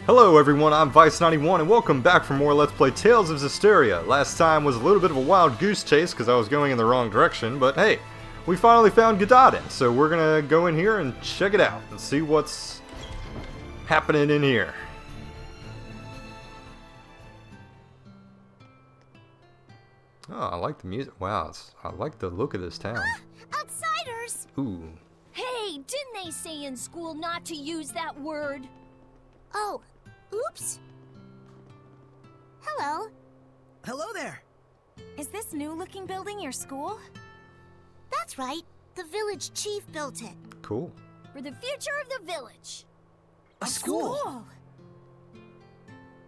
Hello everyone, I'm Vice91 and welcome back for more Let's Play Tales of Zestiria. Last time was a little bit of a wild goose chase because I was going in the wrong direction, but hey, we finally found Gododdin, so we're gonna go in here and check it out and see what's happening in here. Oh, I like the music. Wow, I like the look of this town. Outsiders! Ooh. Hey, didn't they say in school not to use that word? Oh, oops. Hello. Hello there. Is this new-looking building your school? That's right. The village chief built it. Cool. For the future of the village. A school?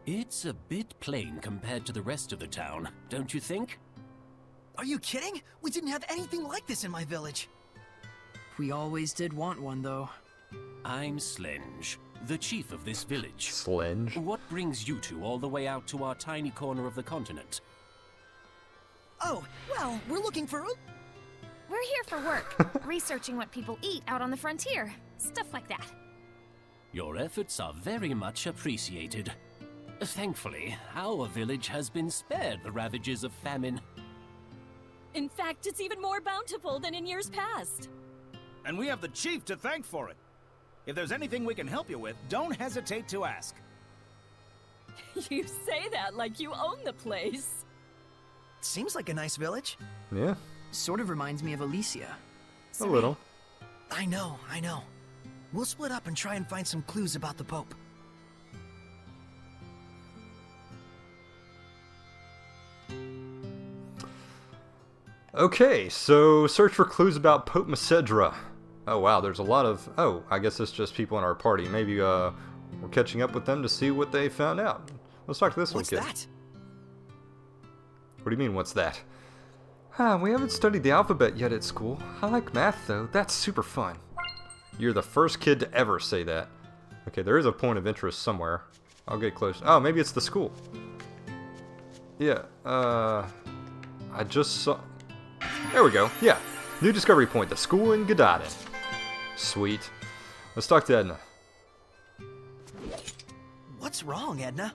It's a bit plain compared to the rest of the town, don't you think? Are you kidding? We didn't have anything like this in my village. We always did want one, though. I'm Slenge, the chief of this village. Slenge? What brings you two all the way out to our tiny corner of the continent? Oh, well, we're looking for... We're here for work, researching what people eat out on the frontier. Stuff like that. Your efforts are very much appreciated. Thankfully, our village has been spared the ravages of famine. In fact, it's even more bountiful than in years past. And we have the chief to thank for it. If there's anything we can help you with, don't hesitate to ask. You say that like you own the place. Seems like a nice village. Yeah, Sort of reminds me of Alicia. a little. I know. We'll split up and try and find some clues about the Pope. Okay, so search for clues about Pope Macedra. Oh wow, there's a lot of... Oh, I guess it's just people in our party. Maybe we're catching up with them to see what they found out. Let's talk to this What's one, kid. that? What do you mean, what's that? We haven't studied the alphabet yet at school. I like math, though. That's super fun. You're the first kid to ever say that. Okay, there is a point of interest somewhere. I'll get close. Oh, maybe it's the school. Yeah, I just saw... There we go. Yeah. New discovery point. The school in Gododdin. Sweet. Let's talk to Edna. What's wrong, Edna?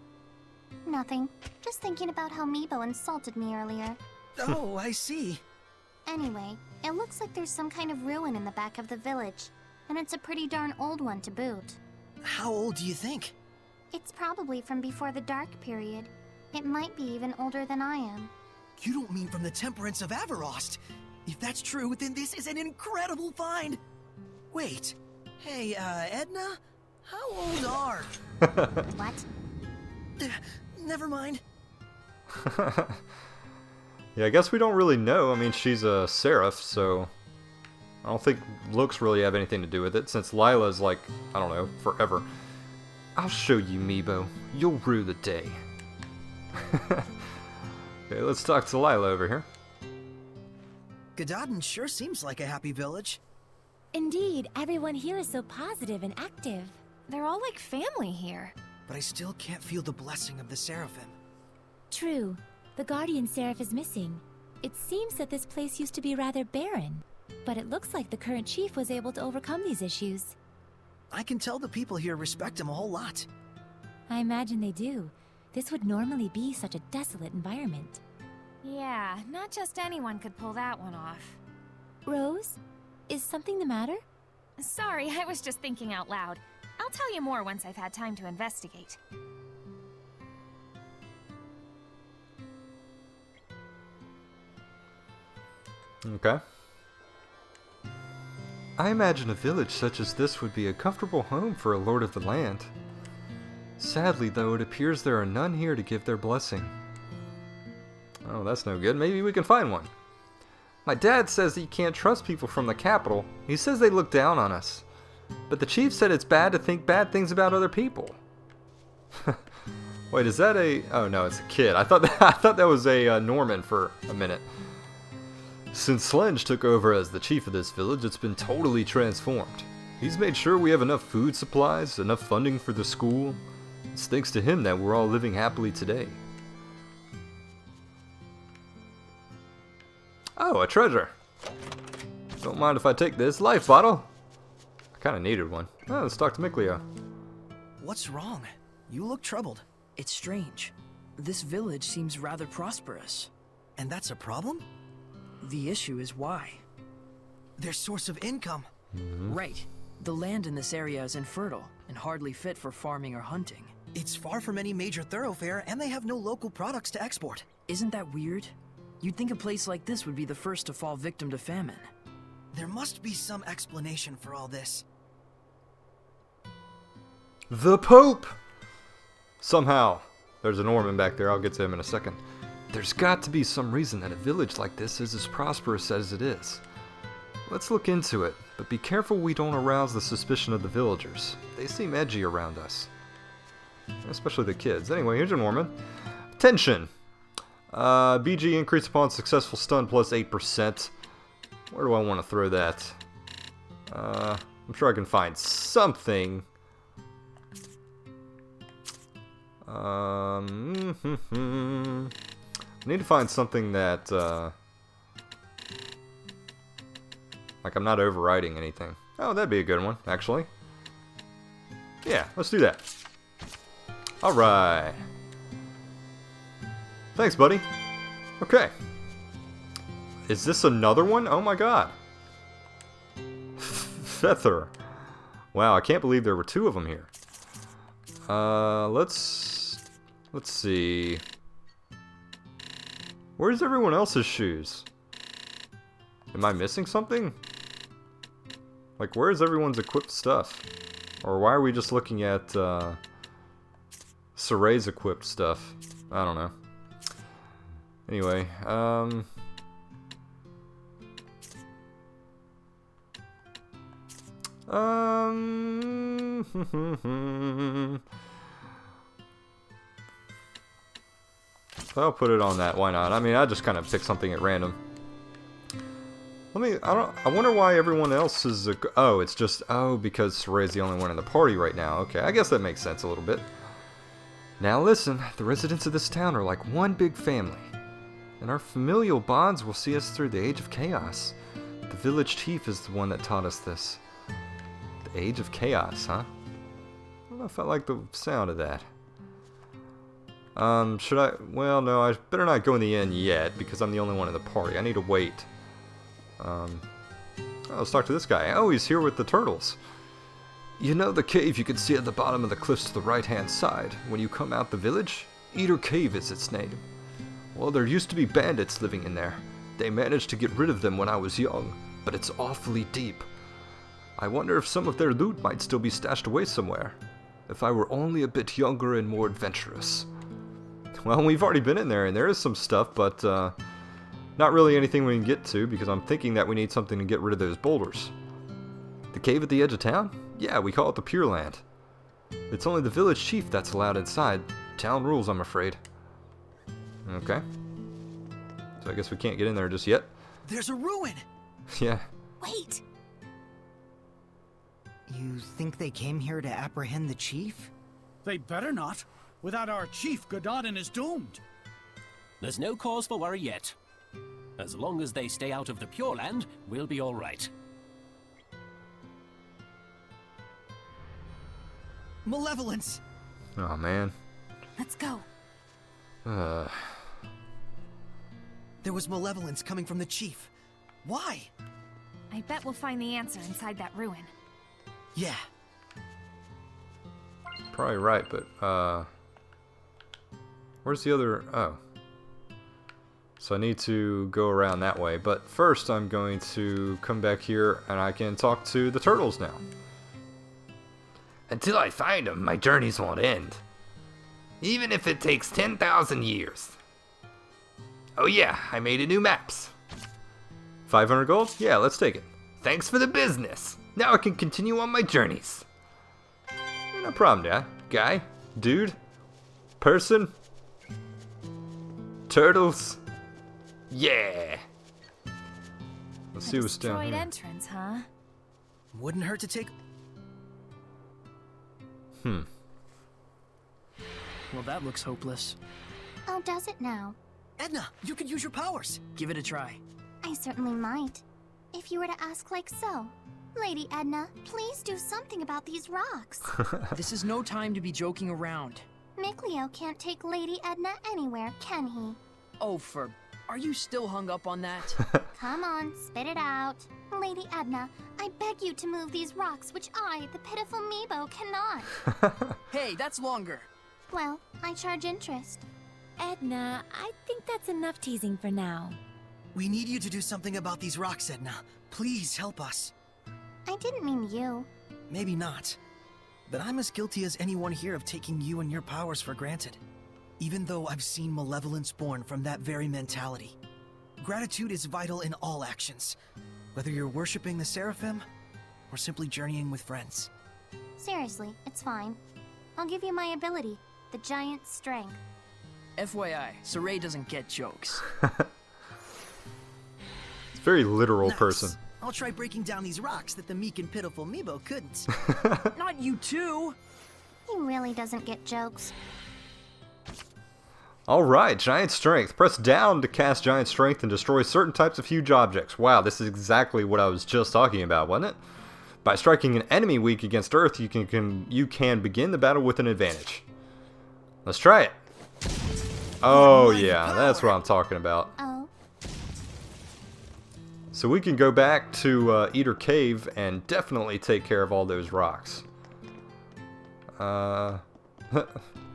Nothing. Just thinking about how Meebo insulted me earlier. Oh, I see. Anyway, it looks like there's some kind of ruin in the back of the village. And it's a pretty darn old one to boot. How old do you think? It's probably from before the Dark Period. It might be even older than I am. You don't mean from the Temperance of Averost. If that's true, then this is an incredible find. Wait. Hey, Edna? How old are... What? Never mind. Yeah, I guess we don't really know. I mean, she's a seraph, so... I don't think looks really have anything to do with it, since Lila's like, I don't know, forever. I'll show you, Meebo. You'll rue the day. Okay, let's talk to Lila over here. Gododdin sure seems like a happy village. Indeed, everyone here is so positive and active. They're all like family here. But I still can't feel the blessing of the Seraphim. True. The Guardian Seraph is missing. It seems that this place used to be rather barren, but it looks like the current chief was able to overcome these issues. I can tell the people here respect him a whole lot. I imagine they do. This would normally be such a desolate environment. Yeah, not just anyone could pull that one off. Rose? Is something the matter? Sorry, I was just thinking out loud. I'll tell you more once I've had time to investigate. Okay. I imagine a village such as this would be a comfortable home for a lord of the land. Sadly, though, it appears there are none here to give their blessing. Oh, that's no good. Maybe we can find one. My dad says that you can't trust people from the capital. He says they look down on us. But the chief said it's bad to think bad things about other people. Wait, is that a... Oh, no, it's a kid. I thought that was a Norman for a minute. Since Slenge took over as the chief of this village, it's been totally transformed. He's made sure we have enough food supplies, enough funding for the school. It's thanks to him that we're all living happily today. Oh, a treasure. Don't mind if I take this life bottle. I kind of needed one. Oh, let's talk to Mikleo. What's wrong? You look troubled. It's strange. This village seems rather prosperous. And that's a problem? The issue is why. Their source of income. Right. The land in this area is infertile and hardly fit for farming or hunting. It's far from any major thoroughfare, and they have no local products to export. Isn't that weird? You'd think a place like this would be the first to fall victim to famine. There must be some explanation for all this. The Pope! Somehow. There's a Norman back there. I'll get to him in a second. There's got to be some reason that a village like this is as prosperous as it is. Let's look into it, but be careful we don't arouse the suspicion of the villagers. They seem edgy around us. Especially the kids. Anyway, here's your Norman. Attention! BG increase upon successful stun plus 8%. Where do I want to throw that? I'm sure I can find something. I need to find something that, like I'm not overriding anything. Oh, that'd be a good one, actually. Yeah, let's do that. Alright. Thanks, buddy. Okay. Is this another one? Oh my god. Feather. Wow, I can't believe there were two of them here. Let's see. Where's everyone else's shoes? Am I missing something? Like, where's everyone's equipped stuff? Or why are we just looking at, Saray's equipped stuff? I don't know. Anyway, I'll put it on that. Why not? I mean, I just kind of pick something at random. I wonder why everyone else is. Oh, it's just because Saray's the only one in the party right now. Okay, I guess that makes sense a little bit. Now listen, the residents of this town are like one big family, and our familial bonds will see us through the Age of Chaos. The village chief is the one that taught us this. The Age of Chaos, huh? I don't know if I like the sound of that. Should I? Well, no, I better not go in the inn yet, because I'm the only one in the party. I need to wait. Let's talk to this guy. Oh, he's here with the turtles. You know the cave you can see at the bottom of the cliffs to the right-hand side when you come out the village? Eater Cave is its name. Well, there used to be bandits living in there. They managed to get rid of them when I was young, but it's awfully deep. I wonder if some of their loot might still be stashed away somewhere. If I were only a bit younger and more adventurous. Well, we've already been in there, and there is some stuff, but not really anything we can get to, because I'm thinking that we need something to get rid of those boulders. The cave at the edge of town? Yeah, we call it the Pure Land. It's only the village chief that's allowed inside. Town rules, I'm afraid. Okay. So I guess we can't get in there just yet. There's a ruin! Yeah. Wait! You think they came here to apprehend the chief? They better not. Without our chief, Gododdin is doomed. There's no cause for worry yet. As long as they stay out of the Pure Land, we'll be all right. Malevolence! Oh, man. Let's go. There was malevolence coming from the chief. Why? I bet we'll find the answer inside that ruin. Yeah. Probably right, but, where's the other... Oh. So I need to go around that way. But first I'm going to come back here and I can talk to the turtles now. Until I find them, my journeys won't end. Even if it takes 10,000 years. Oh yeah, I made a new maps. 500 gold? Yeah, let's take it. Thanks for the business. Now I can continue on my journeys. No problem, yeah. Guy? Dude? Person? Turtles? Yeah. Let's see what's down Destroyed here. entrance, huh? Wouldn't hurt to take... Well, that looks hopeless. Oh, does it now? Edna, you could use your powers! Give it a try. I certainly might. If you were to ask like so. Lady Edna, please do something about these rocks. This is no time to be joking around. Mikleo can't take Lady Edna anywhere, can he? Oh, are you still hung up on that? Come on, spit it out. Lady Edna, I beg you to move these rocks, which I, the pitiful Meebo, cannot. Hey, that's longer. Well, I charge interest. Edna, I think that's enough teasing for now. We need you to do something about these rocks, Edna. Please help us. I didn't mean you. Maybe not. But I'm as guilty as anyone here of taking you and your powers for granted. Even though I've seen malevolence born from that very mentality. Gratitude is vital in all actions. Whether you're worshipping the Seraphim, or simply journeying with friends. Seriously, it's fine. I'll give you my ability, the giant strength. FYI, Saray doesn't get jokes. It's a very literal Nice. person. I'll try breaking down these rocks that the meek and pitiful Meebo couldn't. Not you too! He really doesn't get jokes. Alright, Giant Strength. Press down to cast Giant Strength and destroy certain types of huge objects. Wow, this is exactly what I was just talking about, wasn't it? By striking an enemy weak against Earth, you can begin the battle with an advantage. Let's try it. Oh yeah, that's what I'm talking about. Oh, So we can go back to Eater Cave and definitely take care of all those rocks.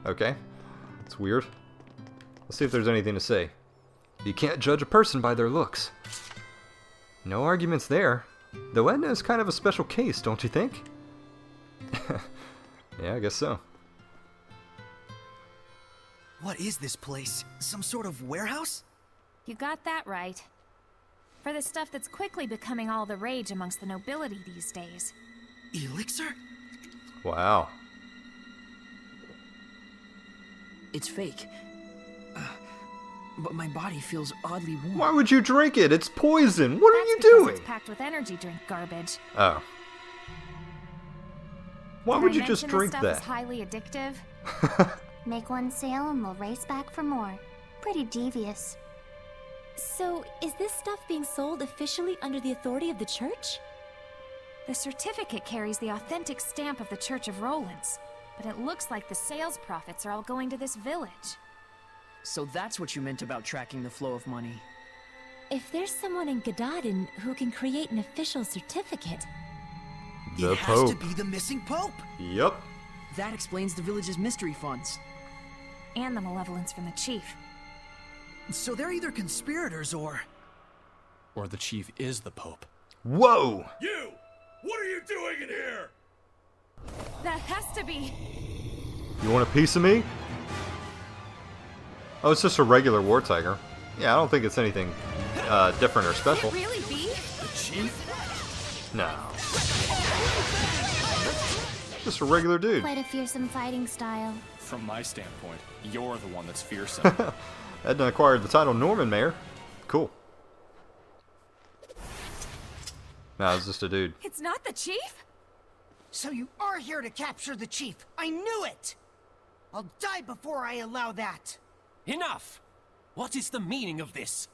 Okay. It's weird. Let's see if there's anything to say. You can't judge a person by their looks. No arguments there. Though Edna is kind of a special case, don't you think? Yeah, I guess so. What is this place? Some sort of warehouse? You got that right. For the stuff that's quickly becoming all the rage amongst the nobility these days. Elixir? Wow. It's fake. But my body feels oddly warm. Why would you drink it? It's poison. What are That's you because doing? it's packed with energy drink garbage. Oh. Why Did would I you just mention this drink stuff that? is highly addictive? make one sale and we'll race back for more. Pretty devious. So, is this stuff being sold officially under the authority of the church? The certificate carries the authentic stamp of the Church of Rollins, but it looks like the sales profits are all going to this village. So that's what you meant about tracking the flow of money. If there's someone in Gododdin who can create an official certificate, The it has to Pope. be the missing Pope. Yep. That explains the village's mystery funds. And the malevolence from the chief. So they're either conspirators or the chief is the Pope. Whoa! You! What are you doing in here? That has to be... You want a piece of me? Oh, it's just a regular war tiger. Yeah, I don't think it's anything different or special. Could it really be? The chief? No. Just a regular dude. Quite a fearsome fighting style. From my standpoint, you're the one that's fearsome. Edna acquired the title Norman Mayor. Cool. No, it's just a dude. It's not the chief? So you are here to capture the chief. I knew it! I'll die before I allow that. Enough! What is the meaning of this?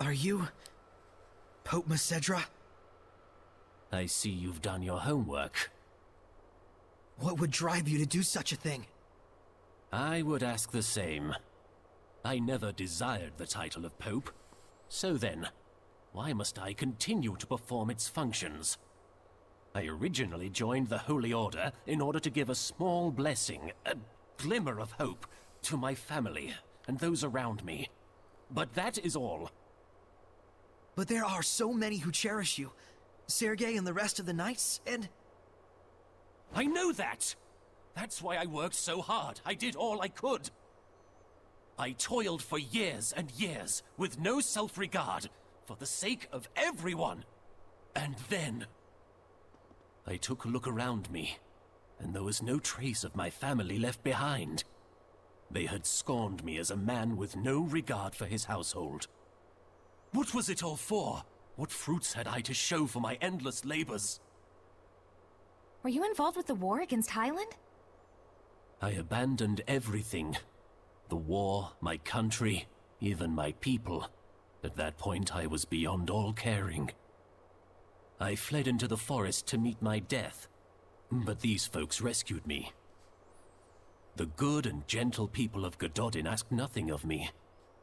are you Pope Macedra? I see you've done your homework. What would drive you to do such a thing? I would ask the same. I never desired the title of Pope. So then, why must I continue to perform its functions? I originally joined the Holy Order in order to give a small blessing, a glimmer of hope, to my family and those around me. But that is all. But there are so many who cherish you. Sergei and the rest of the knights, and... I know that! That's why I worked so hard. I did all I could. I toiled for years and years, with no self-regard, for the sake of everyone. And then... I took a look around me, and there was no trace of my family left behind. They had scorned me as a man with no regard for his household. What was it all for? What fruits had I to show for my endless labors? Were you involved with the war against Highland? I abandoned everything. The war, my country, even my people. At that point, I was beyond all caring. I fled into the forest to meet my death, but these folks rescued me. The good and gentle people of Gododdin asked nothing of me,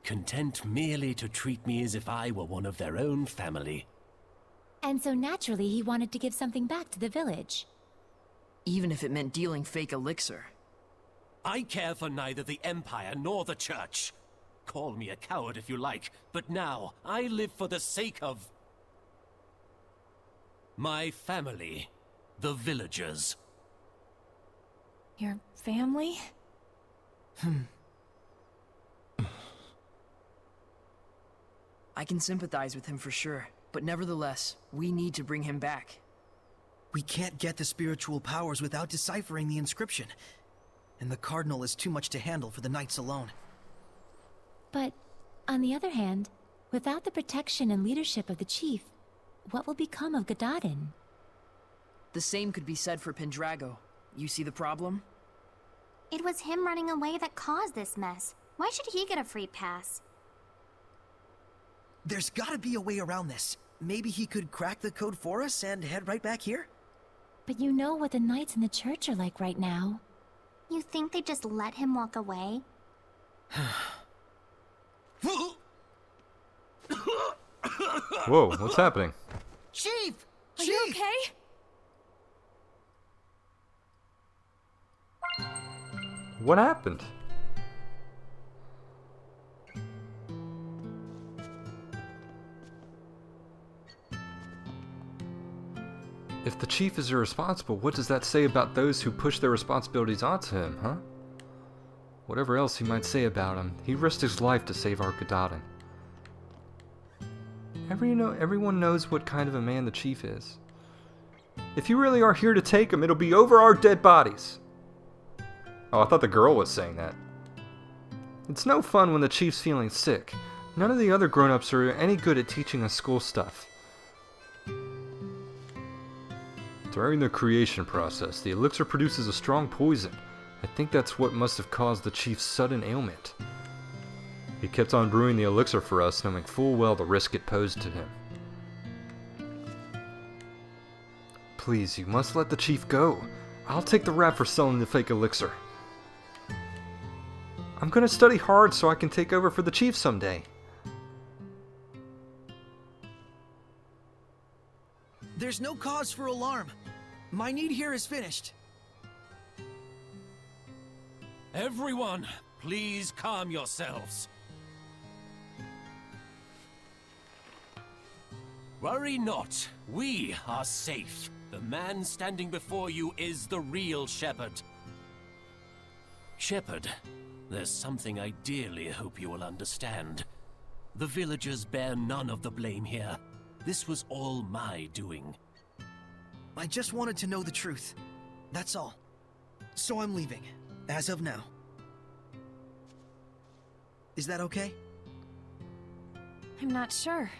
content merely to treat me as if I were one of their own family. And so naturally he wanted to give something back to the village. Even if it meant dealing fake elixir. I care for neither the Empire nor the Church. Call me a coward if you like, but now I live for the sake of my family, the villagers. Your family? I can sympathize with him for sure, but nevertheless, we need to bring him back. We can't get the spiritual powers without deciphering the inscription. And the Cardinal is too much to handle for the Knights alone. But, on the other hand, without the protection and leadership of the Chief, what will become of Gododdin? The same could be said for Pendrago. You see the problem? It was him running away that caused this mess. Why should he get a free pass? There's gotta be a way around this. Maybe he could crack the code for us and head right back here? But you know what the Knights in the church are like right now. You think they just let him walk away? Whoa, what's happening? Chief! Are you okay? What happened? If the Chief is irresponsible, what does that say about those who push their responsibilities onto him, huh? Whatever else he might say about him, he risked his life to save our Gododdin. Everyone knows what kind of a man the Chief is. If you really are here to take him, it'll be over our dead bodies. Oh, I thought the girl was saying that. It's no fun when the Chief's feeling sick. None of the other grown-ups are any good at teaching us school stuff. During the creation process, the elixir produces a strong poison. I think that's what must have caused the Chief's sudden ailment. He kept on brewing the elixir for us, knowing full well the risk it posed to him. Please, you must let the Chief go. I'll take the rap for selling the fake elixir. I'm gonna study hard so I can take over for the Chief someday. There's no cause for alarm. My need here is finished. Everyone, please calm yourselves. Worry not, we are safe. The man standing before you is the real Shepherd. Shepherd, there's something I dearly hope you will understand. The villagers bear none of the blame here. This was all my doing. I just wanted to know the truth. That's all. So I'm leaving, as of now. Is that okay? I'm not sure.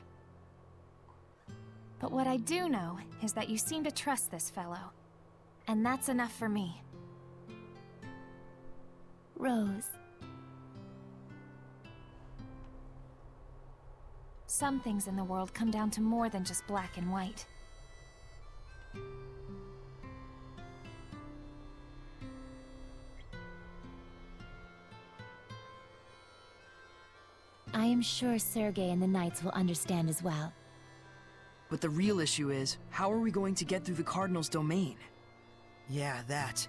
But what I do know is that you seem to trust this fellow. And that's enough for me. Rose. Some things in the world come down to more than just black and white. I am sure Sergei and the Knights will understand as well. But the real issue is, how are we going to get through the Cardinal's domain? Yeah, that.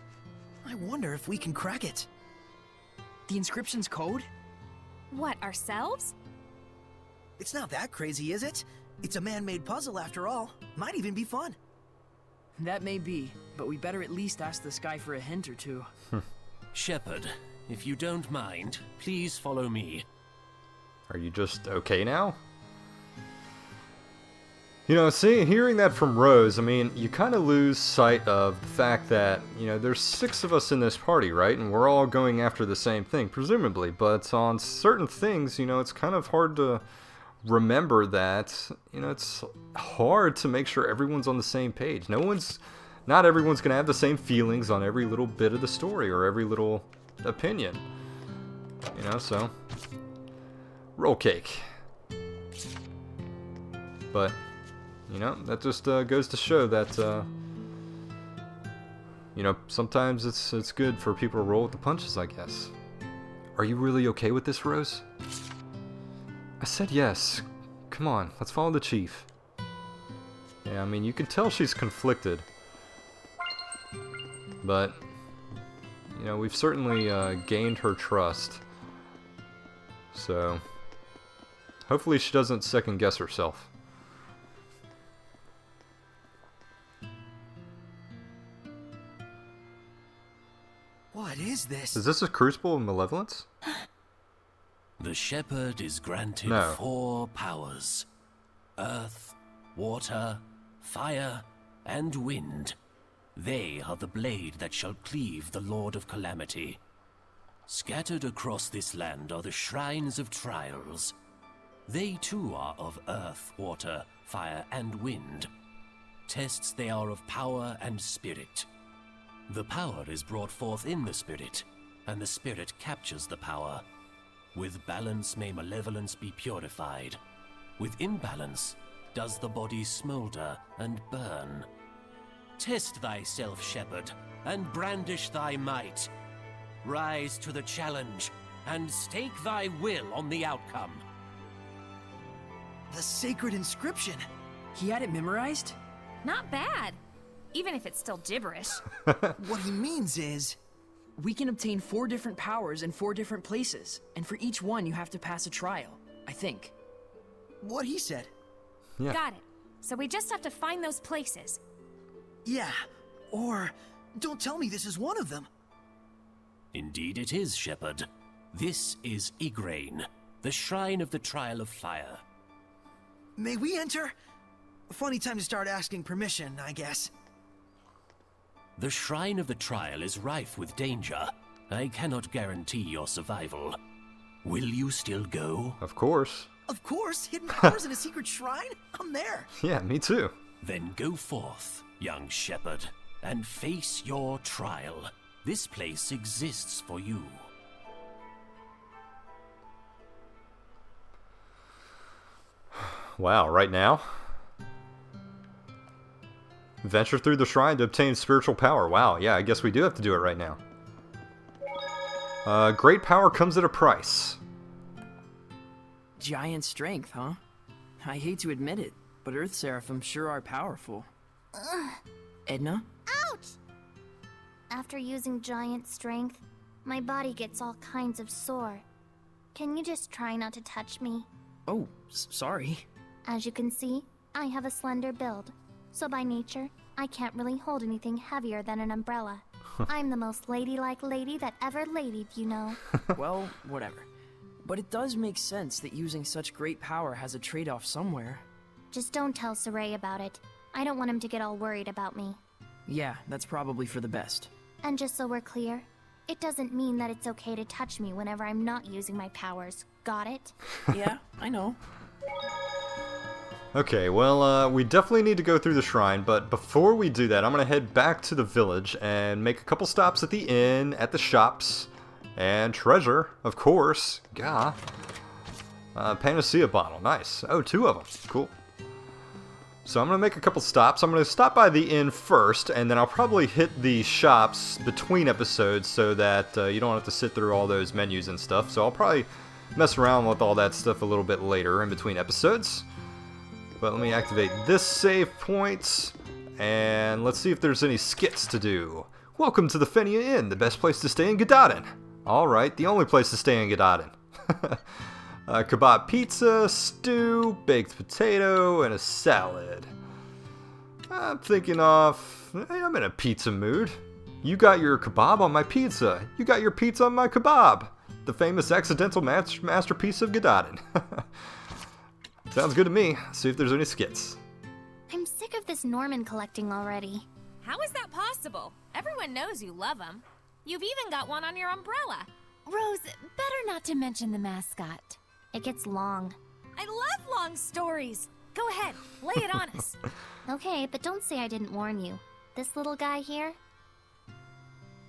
I wonder if we can crack it. The inscription's code? What, ourselves? It's not that crazy, is it? It's a man-made puzzle after all. Might even be fun. That may be, but we better at least ask the sky for a hint or two. Shepherd, if you don't mind, please follow me. Are you just okay now? You know, hearing that from Rose, I mean, you kind of lose sight of the fact that, you know, there's 6 of us in this party, right? And we're all going after the same thing, presumably. But on certain things, you know, it's kind of hard to remember that, you know, it's hard to make sure everyone's on the same page. Not everyone's going to have the same feelings on every little bit of the story or every little opinion. You know, so, roll cake. But You know, that just goes to show that, you know, sometimes it's good for people to roll with the punches, I guess. Are you really okay with this, Rose? I said yes. Come on, let's follow the chief. Yeah, I mean, you can tell she's conflicted. But, you know, we've certainly gained her trust. So, hopefully she doesn't second guess herself. What is this? Is this a crucible of malevolence? The shepherd is granted No. 4 powers: earth, water, fire, and wind. They are the blade that shall cleave the Lord of Calamity. Scattered across this land are the shrines of trials. They too are of earth, water, fire, and wind. Tests they are of power and spirit. The power is brought forth in the spirit, and the spirit captures the power. With balance may malevolence be purified. With imbalance does the body smolder and burn. Test thyself, shepherd, and brandish thy might. Rise to the challenge, and stake thy will on the outcome. The sacred inscription. He had it memorized? Not bad. Even if it's still gibberish. What he means is... We can obtain 4 different powers in 4 different places, and for each one you have to pass a trial, I think. what he said. Yeah. Got it. So we just have to find those places. Yeah, or don't tell me this is one of them. Indeed it is, shepherd. This is Igraine, the shrine of the Trial of Fire. May we enter? Funny time to start asking permission, I guess. The Shrine of the Trial is rife with danger. I cannot guarantee your survival. Will you still go? Of course. Of course, hidden powers in a secret shrine? I'm there. Yeah, me too. Then go forth, young shepherd, and face your trial. This place exists for you. Wow, right now? Venture through the shrine to obtain spiritual power. Wow, yeah, I guess we do have to do it right now. Great power comes at a price. Giant strength, huh? I hate to admit it, but Earth Seraphim sure are powerful. Edna? Ouch! After using giant strength, my body gets all kinds of sore. Can you just try not to touch me? Oh, sorry. As you can see, I have a slender build, so by nature, I can't really hold anything heavier than an umbrella. I'm the most ladylike lady that ever ladied, you know. Well, whatever. But it does make sense that using such great power has a trade-off somewhere. Just don't tell Saray about it. I don't want him to get all worried about me. Yeah, that's probably for the best. And just so we're clear, it doesn't mean that it's okay to touch me whenever I'm not using my powers. Got it? Yeah, I know. Okay, well, we definitely need to go through the shrine, but before we do that, I'm going to head back to the village and make a couple stops at the inn, at the shops, and treasure, of course. Gah. Panacea bottle, nice. Oh, 2 of them, cool. So I'm going to make a couple stops. I'm going to stop by the inn first, and then I'll probably hit the shops between episodes so that you don't have to sit through all those menus and stuff. So I'll probably mess around with all that stuff a little bit later in between episodes. But let me activate this save point, and let's see if there's any skits to do. Welcome to the Fenia Inn, the best place to stay in Gododdin. Alright, the only place to stay in Gododdin. Kebab pizza, stew, baked potato, and a salad. I'm thinking I'm in a pizza mood. You got your kebab on my pizza. You got your pizza on my kebab. The famous accidental masterpiece of Gododdin. Sounds good to me. See if there's any skits. I'm sick of this Norman collecting already. How is that possible? Everyone knows you love him. You've even got one on your umbrella. Rose, better not to mention the mascot. It gets long. I love long stories. Go ahead, lay it on us. Okay, but don't say I didn't warn you. This little guy here,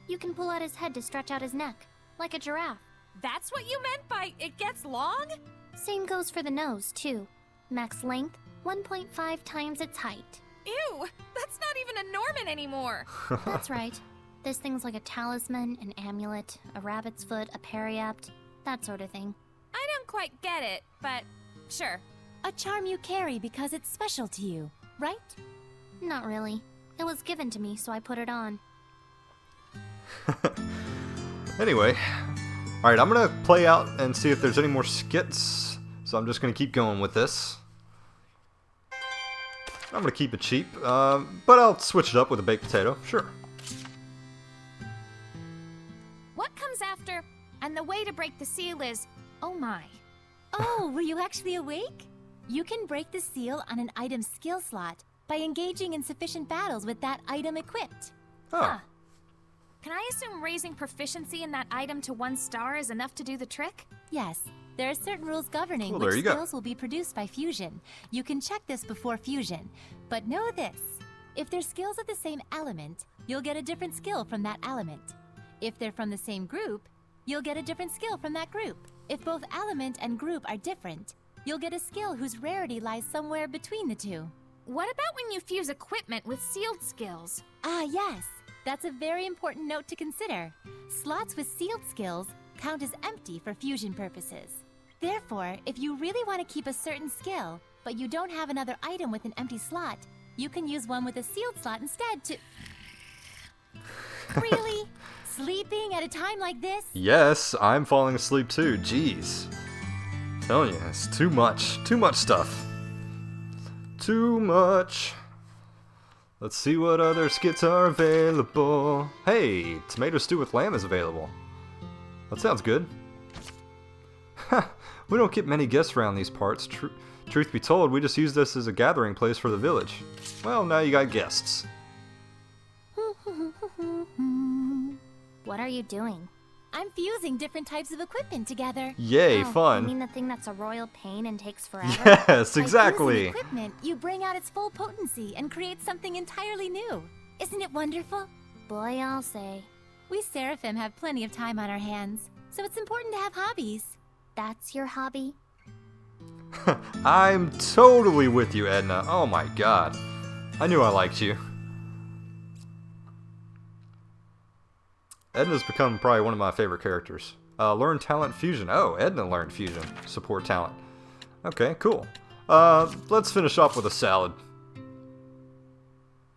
you can pull out his head to stretch out his neck, like a giraffe. That's what you meant by it gets long? Same goes for the nose, too. Max length, 1.5 times its height. Ew, that's not even a Norman anymore. That's right. This thing's like a talisman, an amulet, a rabbit's foot, a periapt, that sort of thing. I don't quite get it, but sure. A charm you carry because it's special to you, right? Not really. It was given to me, so I put it on. Anyway, alright, I'm gonna play out and see if there's any more skits. So I'm just gonna keep going with this. I'm gonna keep it cheap, but I'll switch it up with a baked potato, sure. What comes after? And the way to break the seal is, oh my. Oh, were you actually awake? You can break the seal on an item's skill slot by engaging in sufficient battles with that item equipped. Oh. Huh. Can I assume raising proficiency in that item to 1 star is enough to do the trick? Yes, there are certain rules governing Well, there which you go. skills will be produced by fusion. You can check this before fusion, but know this. If they're skills of the same element, you'll get a different skill from that element. If they're from the same group, you'll get a different skill from that group. If both element and group are different, you'll get a skill whose rarity lies somewhere between the two. What about when you fuse equipment with sealed skills? Ah, yes. That's a very important note to consider. Slots with sealed skills count as empty for fusion purposes. Therefore, if you really want to keep a certain skill, but you don't have another item with an empty slot, you can use one with a sealed slot instead to... Really? Sleeping at a time like this? Yes, I'm falling asleep too, jeez. Telling you, it's too much. Too much stuff. Too much. Let's see what other skits are available. Hey, tomato stew with lamb is available. That sounds good. We don't get many guests around these parts. Truth be told, we just use this as a gathering place for the village. Well, now you got guests. What are you doing? I'm fusing different types of equipment together. Yay, Oh, fun. You mean the thing that's a royal pain and takes forever? Yes, By exactly. fusing equipment, you bring out its full potency and create something entirely new. Isn't it wonderful? Boy, I'll say. We Seraphim have plenty of time on our hands, so it's important to have hobbies. That's your hobby? I'm totally with you, Edna. Oh my god. I knew I liked you. Edna's become probably one of my favorite characters. Learn talent fusion. Oh, Edna learned fusion. Support talent. Okay, cool. Let's finish off with a salad.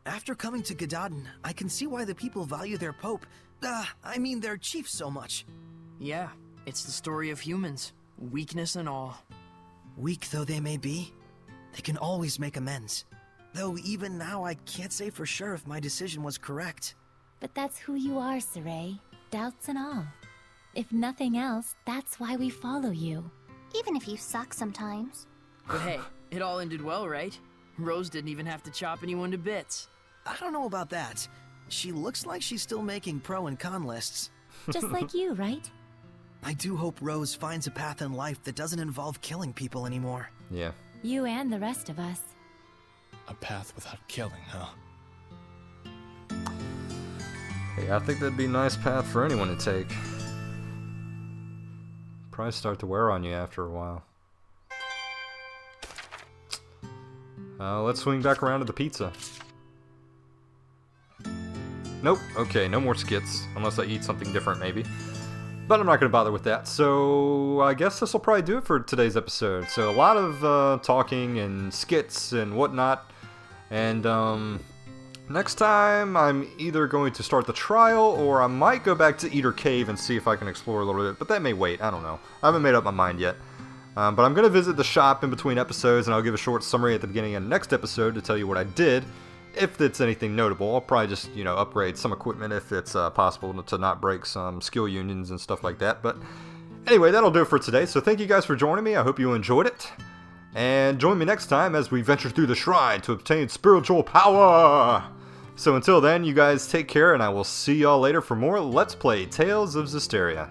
After coming to Gododdin, I can see why the people value their pope, their chief so much. Yeah, it's the story of humans, weakness and all. Weak though they may be, they can always make amends. Though even now I can't say for sure if my decision was correct. But that's who you are, Saray. Doubts and all. If nothing else, that's why we follow you. Even if you suck sometimes. But hey, it all ended well, right? Rose didn't even have to chop anyone to bits. I don't know about that. She looks like she's still making pro and con lists. Just like you, right? I do hope Rose finds a path in life that doesn't involve killing people anymore. Yeah. You and the rest of us. A path without killing, huh? Hey, I think that'd be a nice path for anyone to take. Probably start to wear on you after a while. Let's swing back around to the pizza. Nope, okay, no more skits, unless I eat something different maybe. But I'm not going to bother with that, so I guess this will probably do it for today's episode. So a lot of talking and skits and whatnot, and next time I'm either going to start the trial, or I might go back to Eater Cave and see if I can explore a little bit, but that may wait, I don't know. I haven't made up my mind yet. But I'm going to visit the shop in between episodes, and I'll give a short summary at the beginning of the next episode to tell you what I did. If it's anything notable, I'll probably just, upgrade some equipment if it's possible to not break some skill unions and stuff like that. But anyway, that'll do it for today. So thank you guys for joining me. I hope you enjoyed it. And join me next time as we venture through the shrine to obtain spiritual power. So until then, you guys take care, and I will see y'all later for more Let's Play Tales of Zestiria.